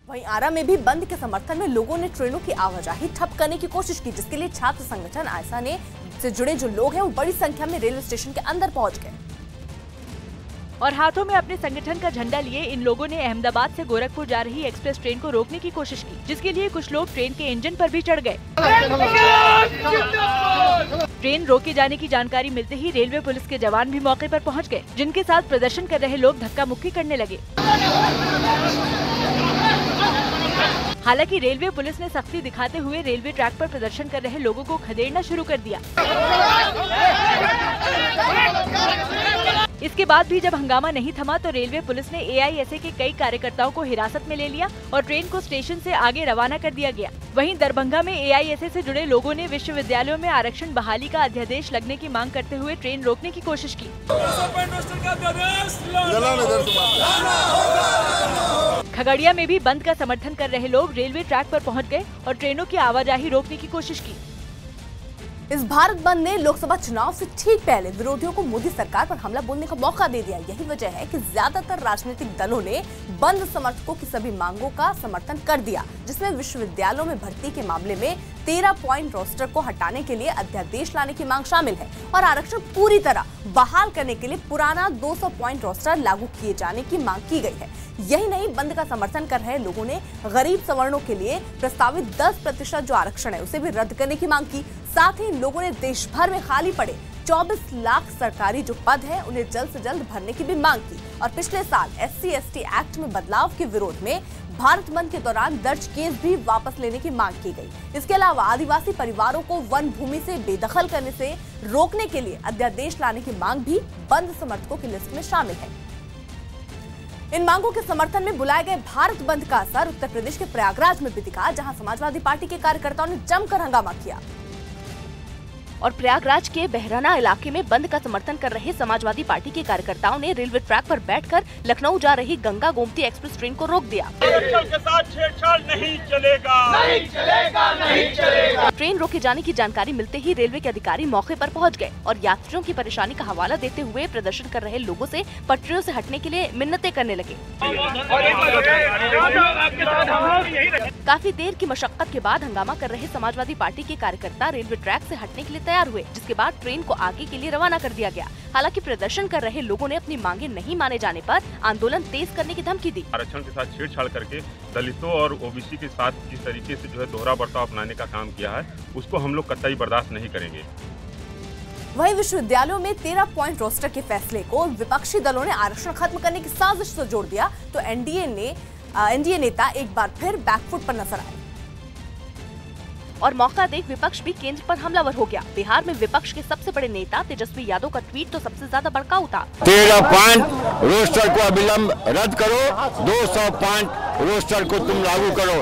वहीं आरा में भी बंद के समर्थन में लोगों ने ट्रेनों की आवाजाही ठप करने की कोशिश की, जिसके लिए छात्र संगठन आयसा ने से जुड़े जो लोग हैं वो बड़ी संख्या में रेलवे स्टेशन के अंदर पहुंच गए और हाथों में अपने संगठन का झंडा लिए इन लोगों ने अहमदाबाद से गोरखपुर जा रही एक्सप्रेस ट्रेन को रोकने की कोशिश की, जिसके लिए कुछ लोग ट्रेन के इंजन पर भी चढ़ गए। ट्रेन रोके जाने की जानकारी मिलते ही रेलवे पुलिस के जवान भी मौके पर पहुंच गए, जिनके साथ प्रदर्शन कर रहे लोग धक्का मुक्की करने लगे। हालांकि रेलवे पुलिस ने सख्ती दिखाते हुए रेलवे ट्रैक पर प्रदर्शन कर रहे लोगों को खदेड़ना शुरू कर दिया। इसके बाद भी जब हंगामा नहीं थमा तो रेलवे पुलिस ने एआईएसए के कई कार्यकर्ताओं को हिरासत में ले लिया और ट्रेन को स्टेशन से आगे रवाना कर दिया गया। वहीं दरभंगा में एआईएसए से जुड़े लोगों ने विश्वविद्यालयों में आरक्षण बहाली का अध्यादेश लगने की मांग करते हुए ट्रेन रोकने की कोशिश की। खगड़िया में भी बंद का समर्थन कर रहे लोग रेलवे ट्रैक पर पहुंच गए और ट्रेनों की आवाजाही रोकने की कोशिश की। इस भारत बंद ने लोकसभा चुनाव से ठीक पहले विरोधियों को मोदी सरकार पर हमला बोलने का मौका दे दिया। यही वजह है कि ज्यादातर राजनीतिक दलों ने बंद समर्थकों की सभी मांगों का समर्थन कर दिया, जिसमें विश्वविद्यालयों में भर्ती के मामले में 13 पॉइंट रोस्टर को हटाने के लिए अध्यादेश लाने की मांग शामिल है और आरक्षण पूरी तरह बहाल करने के लिए पुराना 200 पॉइंट रोस्टर लागू किए जाने की मांग की गई है। यही नहीं, बंद का समर्थन कर रहे लोगों ने गरीब सवर्णों के लिए प्रस्तावित 10% जो आरक्षण है उसे भी रद्द करने की मांग की। साथ ही लोगों ने देश भर में खाली पड़े 24 लाख सरकारी जो पद हैं उन्हें जल्द से जल्द भरने की भी मांग की और पिछले साल SC/ST एक्ट में बदलाव के विरोध में भारत बंद के दौरान दर्ज केस भी वापस लेने की मांग की गई। इसके अलावा आदिवासी परिवारों को वन भूमि से बेदखल करने से रोकने के लिए अध्यादेश लाने की मांग भी बंद समर्थकों की लिस्ट में शामिल है। इन मांगों के समर्थन में बुलाए गए भारत बंद का असर उत्तर प्रदेश के प्रयागराज में भी दिखा, जहां समाजवादी पार्टी के कार्यकर्ताओं ने जमकर हंगामा किया। और प्रयागराज के बहराना इलाके में बंद का समर्थन कर रहे समाजवादी पार्टी के कार्यकर्ताओं ने रेलवे ट्रैक पर बैठकर लखनऊ जा रही गंगा गोमती एक्सप्रेस ट्रेन को रोक दिया। आरक्षण के साथ छेड़छाड़ नहीं चलेगा, नहीं चलेगा, नहीं चलेगा। ट्रेन रोके जाने की जानकारी मिलते ही रेलवे के अधिकारी मौके पर पहुंच गए और यात्रियों की परेशानी का हवाला देते हुए प्रदर्शन कर रहे लोगों से पटरियों से हटने के लिए मिन्नतें करने लगे। काफी देर की मशक्कत के बाद हंगामा कर रहे समाजवादी पार्टी के कार्यकर्ता रेलवे ट्रैक से हटने के लिए तैयार हुए, जिसके बाद ट्रेन को आगे के लिए रवाना कर दिया गया। हालांकि प्रदर्शन कर रहे लोगों ने अपनी मांगे नहीं माने जाने पर आंदोलन तेज करने की धमकी दी। आरक्षण के साथ छेड़छाड़ करके दलितों और ओबीसी के साथ जिस तरीके से जो है दोहरा बर्ताव अपनाने का काम किया है उसको हम लोग कतई बर्दाश्त नहीं करेंगे। वहीं विश्वविद्यालयों में 13 पॉइंट रोस्टर के फैसले को विपक्षी दलों ने आरक्षण खत्म करने की साजिश से जोड़ दिया तो एनडीए नेता एक बार फिर बैकफुट पर नजर आए और मौका देख विपक्ष भी केंद्र पर हमलावर हो गया। बिहार में विपक्ष के सबसे बड़े नेता तेजस्वी यादव का ट्वीट तो सबसे ज्यादा भड़काऊ था। 13 पॉइंट रोस्टर को अविलंब रद्द करो, 200 पॉइंट रोस्टर को तुम लागू करो,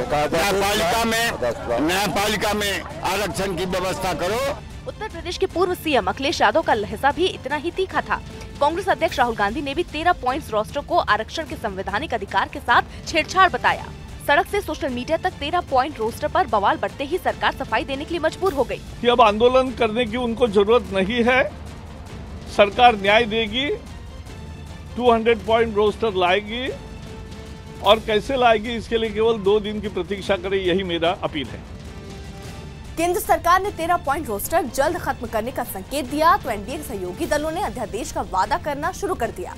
न्यायपालिका में आरक्षण की व्यवस्था करो। उत्तर प्रदेश के पूर्व सीएम अखिलेश यादव का लहजा भी इतना ही तीखा था। कांग्रेस अध्यक्ष राहुल गांधी ने भी 13 पॉइंट रोस्टर को आरक्षण के संवैधानिक अधिकार के साथ छेड़छाड़ बताया। सड़क से सोशल मीडिया तक 13 पॉइंट रोस्टर पर बवाल बढ़ते ही सरकार सफाई देने के लिए मजबूर हो गई कि अब आंदोलन करने की उनको जरूरत नहीं है, सरकार न्याय देगी, 200 पॉइंट रोस्टर लाएगी और कैसे लाएगी इसके लिए केवल 2 दिन की प्रतीक्षा करें, यही मेरा अपील है। केंद्र सरकार ने 13 पॉइंट रोस्टर जल्द खत्म करने का संकेत दिया तो एनडीए के सहयोगी दलों ने अध्यादेश का वादा करना शुरू कर दिया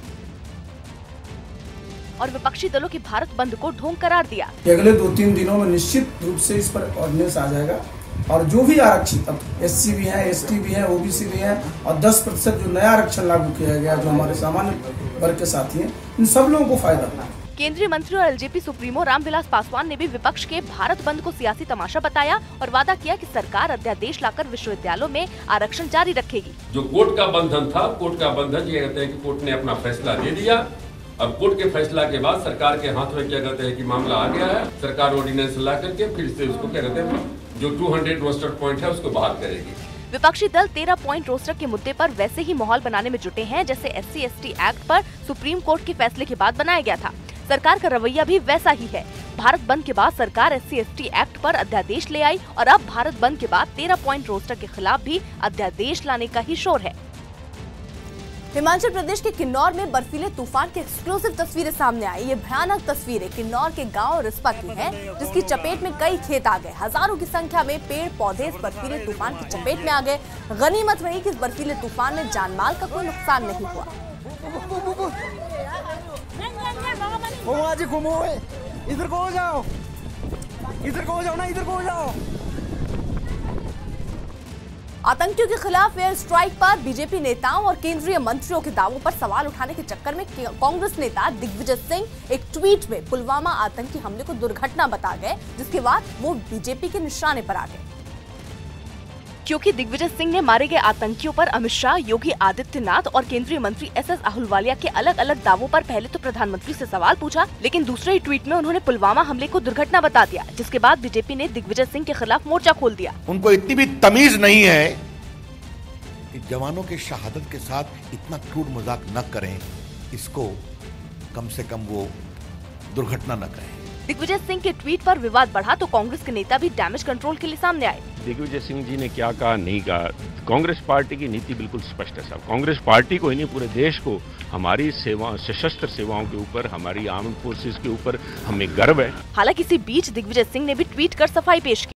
और विपक्षी दलों की भारत बंद को ढोंग करार दिया। अगले 2-3 दिनों में निश्चित रूप से इस पर ऑर्डिनेंस आ जाएगा और जो भी आरक्षित SC भी है, ST भी है, OBC भी है और 10% जो नया आरक्षण लागू किया गया जो हमारे सामान्य वर्ग के साथी हैं, इन सब लोगों को फायदा होगा। केंद्रीय मंत्री और एलजेपी सुप्रीमो रामविलास पासवान ने भी विपक्ष के भारत बंद को सियासी तमाशा बताया और वादा किया कि सरकार अध्यादेश लाकर विश्वविद्यालयों में आरक्षण जारी रखेगी। जो कोर्ट का बंधन था, कोर्ट का बंधन ये कहते हैं कि कोर्ट ने अपना फैसला दे दिया। अब कोर्ट के फैसला के बाद सरकार के हाथ में क्या कहते हैं कि मामला आ गया है, सरकार ऑर्डिनेंस ला करके फिर से उसको क्या कहते हैं जो 200 रोस्टर पॉइंट है उसको बहाल करेगी। विपक्षी दल 13 पॉइंट रोस्टर के मुद्दे पर वैसे ही माहौल बनाने में जुटे हैं जैसे SC/ST एक्ट पर सुप्रीम कोर्ट के फैसले के बाद बनाया गया था। सरकार का रवैया भी वैसा ही है। भारत बंद के बाद सरकार SC/ST एक्ट पर अध्यादेश ले आई और अब भारत बंद के बाद 13 पॉइंट रोस्टर के खिलाफ भी अध्यादेश लाने का ही शोर है। हिमाचल प्रदेश के किन्नौर में बर्फीले तूफान की एक्सक्लूसिव तस्वीरें सामने आई। ये भयानक तस्वीरें किन्नौर के गांव रिस्पा की हैं, जिसकी चपेट में कई खेत आ गए। हजारों की संख्या में पेड़ पौधे इस बर्फीले तूफान की चपेट में आ गए। गनीमत रही कि इस बर्फीले तूफान में जानमाल का कोई नुकसान नहीं हुआ। इधर को जाओ, इधर को जाओ ना, इधर को जाओ। आतंकियों के खिलाफ एयर स्ट्राइक पर बीजेपी नेताओं और केंद्रीय मंत्रियों के दावों पर सवाल उठाने के चक्कर में कांग्रेस नेता दिग्विजय सिंह एक ट्वीट में पुलवामा आतंकी हमले को दुर्घटना बता गए, जिसके बाद वो बीजेपी के निशाने पर आ गए। क्योंकि दिग्विजय सिंह ने मारे गए आतंकियों पर अमित शाह, योगी आदित्यनाथ और केंद्रीय मंत्री एस.एस. आहलूवालिया के अलग अलग दावों पर पहले तो प्रधानमंत्री से सवाल पूछा, लेकिन दूसरे ही ट्वीट में उन्होंने पुलवामा हमले को दुर्घटना बता दिया, जिसके बाद बीजेपी ने दिग्विजय सिंह के खिलाफ मोर्चा खोल दिया। उनको इतनी भी तमीज नहीं है कि जवानों की शहादत के साथ इतना क्रूर मजाक न करें, इसको कम से कम वो दुर्घटना न करें। दिग्विजय सिंह के ट्वीट पर विवाद बढ़ा तो कांग्रेस के नेता भी डैमेज कंट्रोल के लिए सामने आए। दिग्विजय सिंह जी ने क्या कहा, नहीं कहा, कांग्रेस पार्टी की नीति बिल्कुल स्पष्ट है साहब। कांग्रेस पार्टी को ही नहीं, पूरे देश को हमारी सेवा, सशस्त्र सेवाओं के ऊपर, हमारी आर्म्ड फोर्सेस के ऊपर हमें गर्व है। हालांकि इसी बीच दिग्विजय सिंह ने भी ट्वीट कर सफाई पेश की।